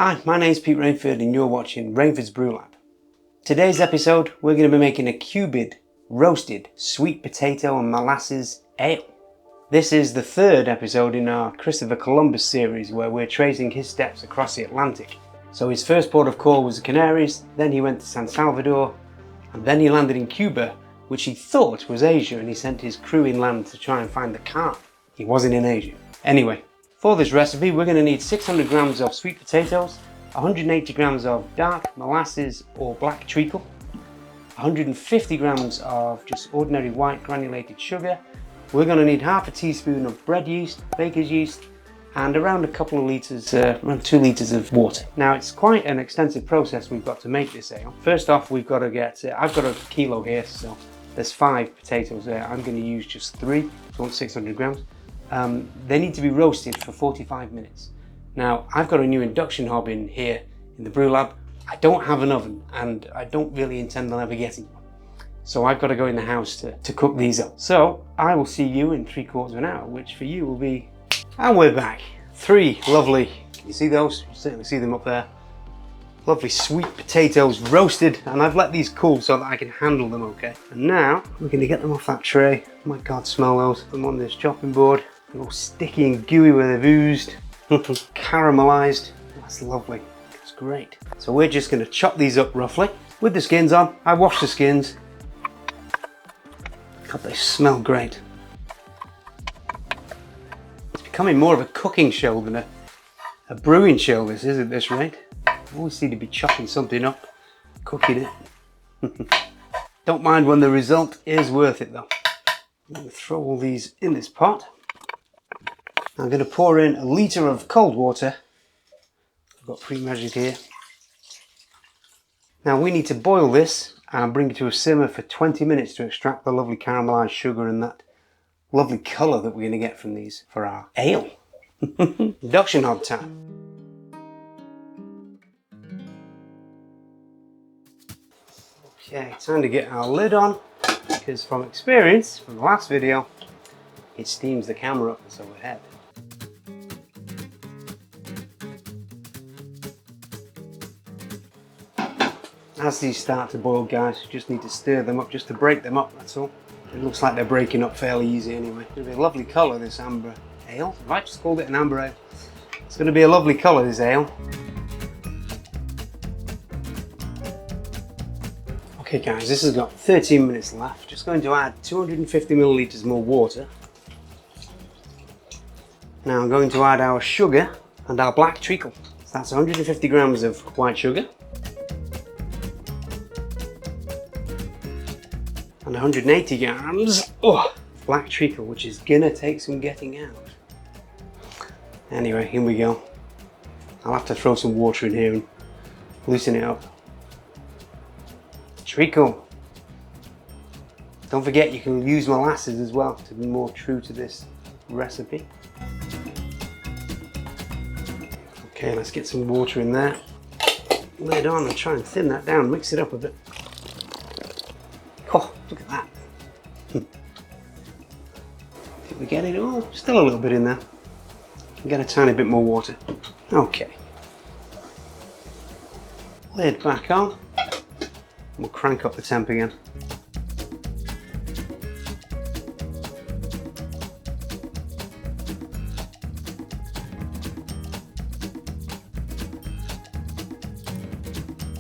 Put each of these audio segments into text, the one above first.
Hi, my name's Pete Rainford and you're watching Rainford's Brew Lab. Today's episode we're going to be making a Cuban roasted sweet potato and molasses ale. This is the third episode in our Christopher Columbus series where we're tracing his steps across the Atlantic. So his first port of call was the Canaries, then he went to San Salvador, and then he landed in Cuba, which he thought was Asia, and he sent his crew inland to try and find the calm. He wasn't in Asia. Anyway, for this recipe we're going to need 600 grams of sweet potatoes, 180 grams of dark molasses or black treacle, 150 grams of just ordinary white granulated sugar. We're going to need half a teaspoon of bread yeast, baker's yeast, and around a couple of litres, around 2 litres of water. Now it's quite an extensive process we've got to make this ale. First off, we've got to get, I've got a kilo here, so there's 5 potatoes there. I'm going to use just 3, so I want 600 grams. They need to be roasted for 45 minutes. Now, I've got a new induction hob in here in the brew lab. I don't have an oven and I don't really intend on ever getting one. So I've got to go in the house to cook these up. So I will see you in 3/4 of an hour, which for you will be, and we're back. 3 lovely, can you see those? You certainly see them up there. Lovely sweet potatoes roasted, and I've let these cool so that I can handle them okay. And now we're going to get them off that tray. Oh my God, smell those. I'm on this chopping board. They're all sticky and gooey where they've oozed. Caramelized. That's lovely. That's great. So we're just going to chop these up roughly with the skins on. I washed the skins. God, they smell great. It's becoming more of a cooking show than a brewing show, this is at this rate. I always seem to be chopping something up, cooking it. Don't mind when the result is worth it though. I'm going to throw all these in this pot. I'm going to pour in 1 litre of cold water. I've got pre-measured here. Now we need to boil this and bring it to a simmer for 20 minutes to extract the lovely caramelised sugar and that lovely colour that we're going to get from these for our ale. Induction hob time. Okay, time to get our lid on, because from experience, from the last video, it steams the camera up that's overhead. As these start to boil, guys, you just need to stir them up just to break them up, that's all. It looks like they're breaking up fairly easy anyway. It's going to be a lovely colour, this amber ale. I just called it an amber ale. It's going to be a lovely colour, this ale. Okay guys, this has got 13 minutes left. Just going to add 250 millilitres more water. Now I'm going to add our sugar and our black treacle. So that's 150 grams of white sugar. And 180 grams black treacle, which is gonna take some getting out. Anyway, here we go. I'll have to throw some water in here and loosen it up. Treacle. Don't forget you can use molasses as well to be more true to this recipe. Okay, let's get some water in there. Lid on and try and thin that down, mix it up a bit. Oh, look at that. Did we get it all? Still a little bit in there. Get a tiny bit more water. Okay. Lid back on. We'll crank up the temp again.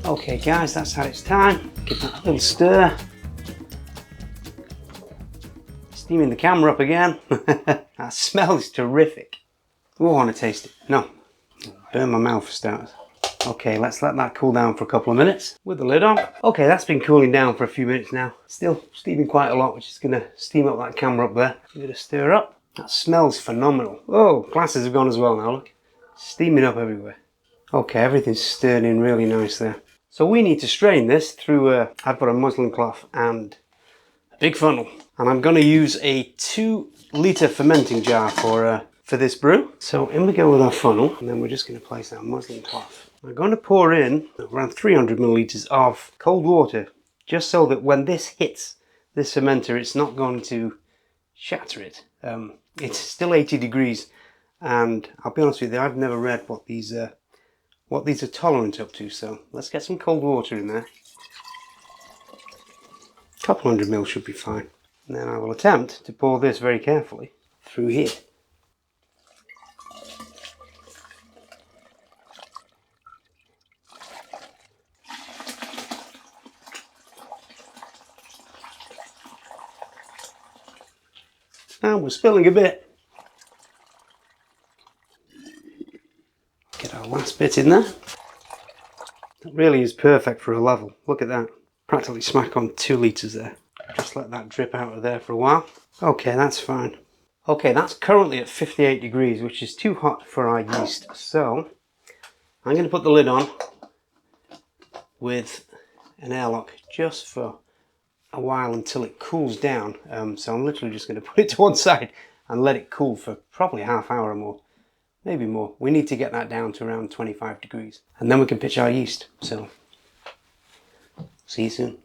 Okay guys, that's had its time. Give that a little stir. Steaming the camera up again. That smells terrific. Oh, I want to taste it. No, burn my mouth for starters. Okay, let's let that cool down for a couple of minutes with the lid on. Okay, that's been cooling down for a few minutes now. Still steaming quite a lot, which is going to steam up that camera up there. Give it a stir up. That smells phenomenal. Oh, glasses have gone as well now, look. Steaming up everywhere. Okay, everything's stirred in really nice there. So we need to strain this through, I've got a muslin cloth and a big funnel. And I'm going to use a 2 litre fermenting jar for this brew. So in we go with our funnel, and then we're just going to place our muslin cloth. We're going to pour in around 300 millilitres of cold water, just so that when this hits this fermenter, it's not going to shatter it. It's still 80 degrees, and I'll be honest with you, I've never read what these what these are tolerant up to. So let's get some cold water in there. A couple 100 ml should be fine. And then I will attempt to pour this very carefully through here. And we're spilling a bit. Get our last bit in there. That really is perfect for a level. Look at that. Practically smack on 2 litres there. Just let that drip out of there for a while. Okay, that's fine. Okay, that's currently at 58 degrees, which is too hot for our yeast. So, I'm going to put the lid on with an airlock just for a while until it cools down. So I'm literally just going to put it to one side and let it cool for probably half hour or more. Maybe more. We need to get that down to around 25 degrees. And then we can pitch our yeast. So, see you soon.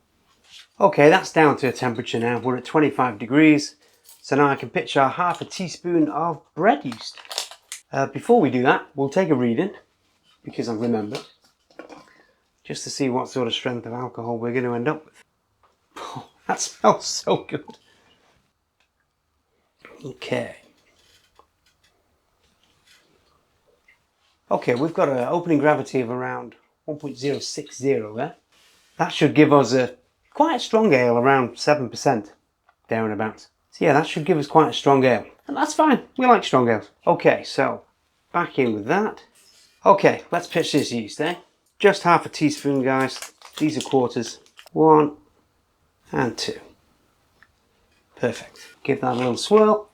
Okay, that's down to a temperature now. We're at 25 degrees. So now I can pitch our half a teaspoon of bread yeast. Before we do that, we'll take a reading, because I've remembered, just to see what sort of strength of alcohol we're going to end up with. Oh, that smells so good. Okay. Okay, we've got an opening gravity of around 1.060 there. That should give us a quite a strong ale, around 7% there and about. So yeah, that should give us quite a strong ale. And that's fine, we like strong ales. Okay, so back in with that. Okay, let's pitch this yeast, eh? Just half a teaspoon, guys. These are quarters. 1 and 2. Perfect. Give that a little swirl.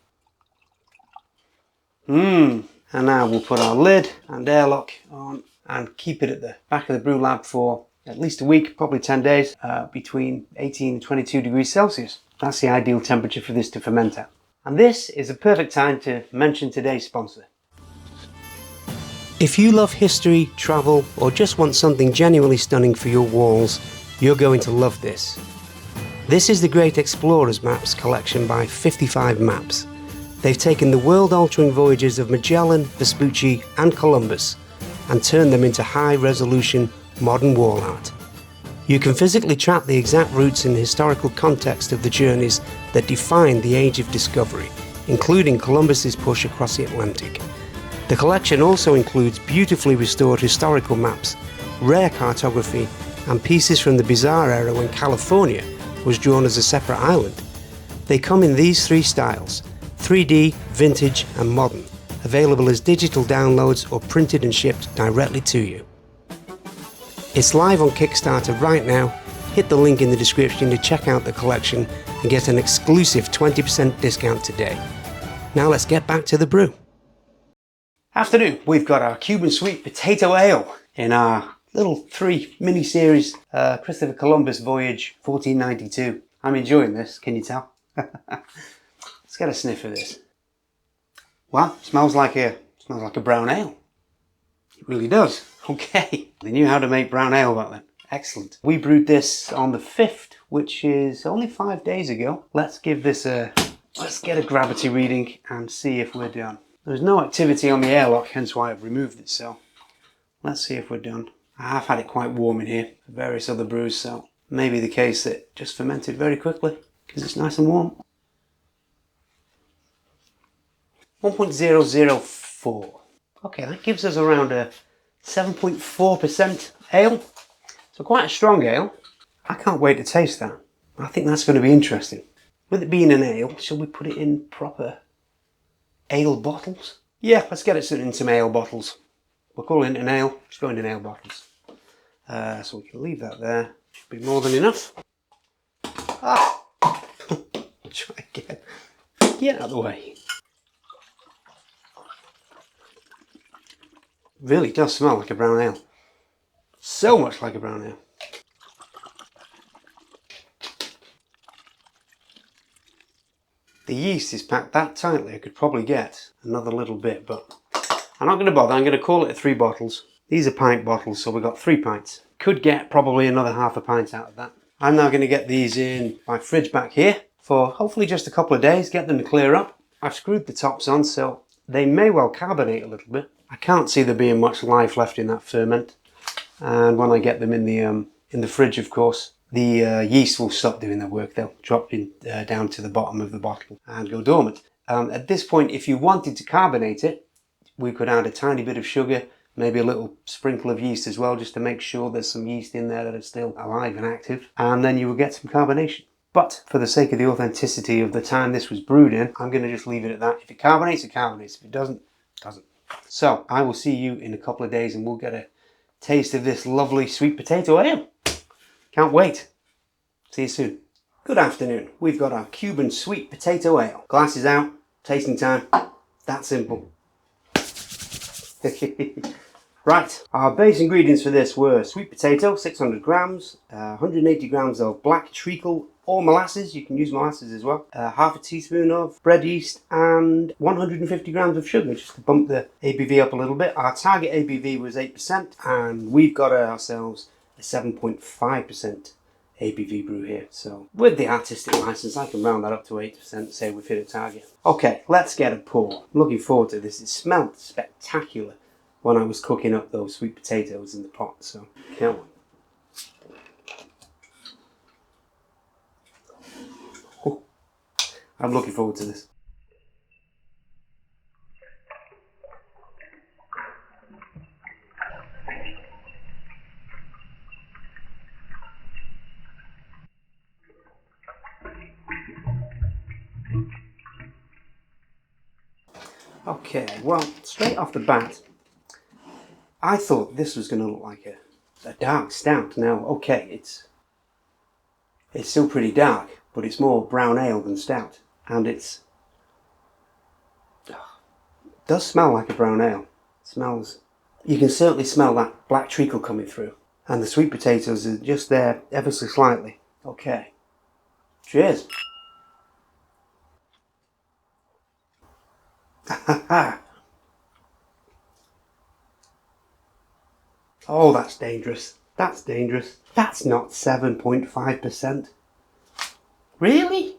And now we'll put our lid and airlock on and keep it at the back of the brew lab for at least a week, probably 10 days, between 18 and 22 degrees Celsius. That's the ideal temperature for this to ferment at. And this is a perfect time to mention today's sponsor. If you love history, travel, or just want something genuinely stunning for your walls, you're going to love this. This is the Great Explorers Maps collection by 55 Maps. They've taken the world-altering voyages of Magellan, Vespucci and Columbus and turned them into high-resolution modern wall art. You can physically track the exact routes and historical context of the journeys that defined the Age of Discovery, including Columbus's push across the Atlantic. The collection also includes beautifully restored historical maps, rare cartography and pieces from the bizarre era when California was drawn as a separate island. They come in these 3 styles: 3D, vintage and modern, available as digital downloads or printed and shipped directly to you. It's live on Kickstarter right now. Hit the link in the description to check out the collection and get an exclusive 20% discount today. Now let's get back to the brew. Afternoon, we've got our Cuban sweet potato ale in our little 3 mini-series, Christopher Columbus Voyage 1492. I'm enjoying this, can you tell? Let's get a sniff of this. Wow, smells like a brown ale. It really does. Okay, they knew how to make brown ale back then. Excellent. We brewed this on the 5th, which is only 5 days ago. Let's get a gravity reading and see if we're done. There's no activity on the airlock, hence why I've removed it, so let's see if we're done. I have had it quite warm in here for various other brews, so maybe the case that it just fermented very quickly because it's nice and warm. 1.004. Okay, that gives us around a 7.4% ale. So quite a strong ale. I can't wait to taste that. I think that's going to be interesting. With it being an ale, shall we put it in proper ale bottles? Yeah, let's get it in some ale bottles. We'll call it an ale, it's going in ale bottles. So we can leave that there. Should be more than enough. Ah! Try again. Get out of the way. Really does smell like a brown ale. So much like a brown ale. The yeast is packed that tightly I could probably get another little bit, but I'm not going to bother. I'm going to call it 3 bottles. These are pint bottles, so we've got 3 pints. Could get probably another half a pint out of that. I'm now going to get these in my fridge back here for hopefully just a couple of days, get them to clear up. I've screwed the tops on, so they may well carbonate a little bit. I can't see there being much life left in that ferment. And when I get them in the fridge, of course, the yeast will stop doing their work. They'll drop down to the bottom of the bottle and go dormant. At this point, if you wanted to carbonate it, we could add a tiny bit of sugar, maybe a little sprinkle of yeast as well, just to make sure there's some yeast in there that are still alive and active, and then you will get some carbonation. But for the sake of the authenticity of the time this was brewed in, I'm going to just leave it at that. If it carbonates, it carbonates. If it doesn't, it doesn't. So I will see you in a couple of days and we'll get a taste of this lovely sweet potato ale. Can't wait. See you soon. Good afternoon. We've got our Cuban sweet potato ale. Glasses out, tasting time. That simple. Right, our base ingredients for this were sweet potato, 600 grams, 180 grams of black treacle or molasses, you can use molasses as well, half a teaspoon of bread yeast and 150 grams of sugar just to bump the ABV up a little bit. Our target ABV was 8% and we've got ourselves a 7.5% ABV brew here. So with the artistic license I can round that up to 8%, say we've hit a target. Okay, let's get a pour. I'm looking forward to this. It smelled spectacular when I was cooking up those sweet potatoes in the pot, so can't wait. Oh, I'm looking forward to this. Okay, well, straight off the bat, I thought this was going to look like a dark stout. Now, okay, it's still pretty dark, but it's more brown ale than stout. And it does smell like a brown ale. It smells, you can certainly smell that black treacle coming through. And the sweet potatoes are just there ever so slightly. Okay, cheers. Oh, that's dangerous. That's dangerous. That's not 7.5%. Really?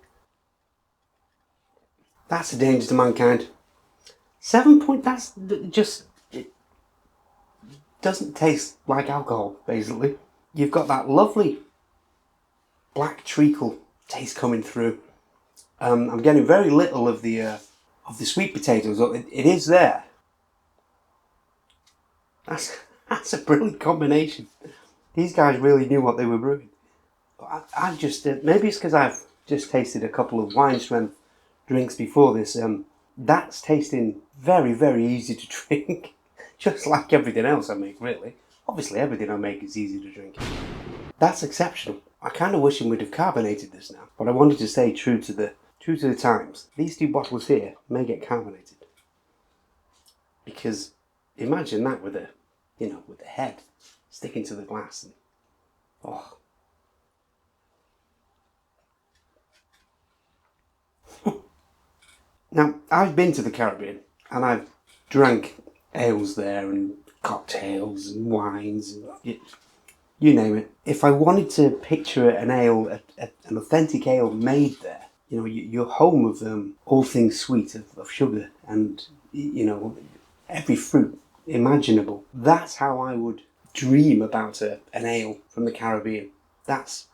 That's a danger to mankind. 7 point, that's just, it doesn't taste like alcohol, basically. You've got that lovely black treacle taste coming through. I'm getting very little of the sweet potatoes. It is there. That's a brilliant combination. These guys really knew what they were brewing. I've just, maybe it's because I've just tasted a couple of wine strength drinks before this. That's tasting very, very easy to drink. Just like everything else I make, really. Obviously everything I make is easy to drink. That's exceptional. I kind of wish we'd have carbonated this now, but I wanted to stay true to the times. These two bottles here may get carbonated. Because imagine that with with the head sticking to the glass and oh. Now, I've been to the Caribbean and I've drank ales there and cocktails and wines and you name it. If I wanted to picture an ale, an authentic ale made there, your home of all things sweet, of sugar and, every fruit imaginable. That's how I would dream about an ale from the Caribbean. That's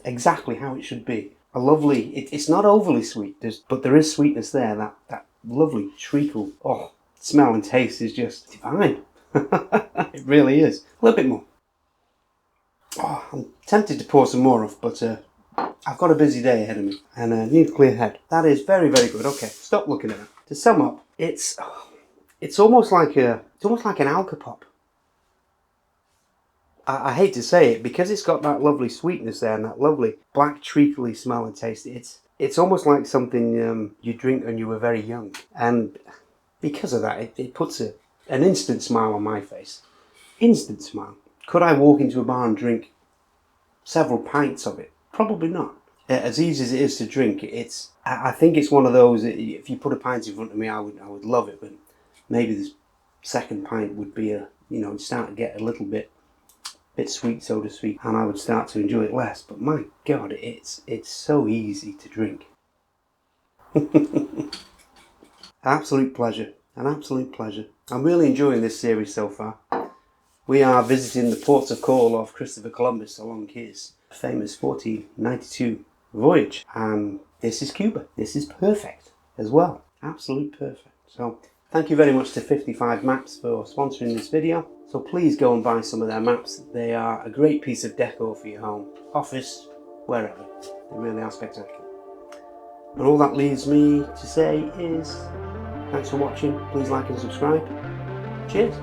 exactly how it should be. A lovely, it's not overly sweet, but there is sweetness there. That lovely treacle, smell and taste is just divine. It really is. A little bit more. Oh, I'm tempted to pour some more off, but I've got a busy day ahead of me and I need a clear head. That is very, very good. Okay, stop looking at that. To sum up, it's almost like an alcopop. I hate to say it, because it's got that lovely sweetness there and that lovely black treacly smell and taste. It's almost like something you drink when you were very young, and because of that, it puts an instant smile on my face. Instant smile. Could I walk into a bar and drink several pints of it? Probably not. As easy as it is to drink, I think it's one of those. If you put a pint in front of me, I would love it, but maybe the second pint would be start to get a little bit sweet, so to speak, and I would start to enjoy it less. But my God, it's so easy to drink. Absolute pleasure, an absolute pleasure. I'm really enjoying this series so far. We are visiting the ports of call of Christopher Columbus along his famous 1492 voyage. And this is Cuba. This is perfect as well. Absolute perfect. So thank you very much to 55 Maps for sponsoring this video. So please go and buy some of their maps. They are a great piece of decor for your home, office, wherever. They really are spectacular. And all that leaves me to say is thanks for watching. Please like and subscribe. Cheers.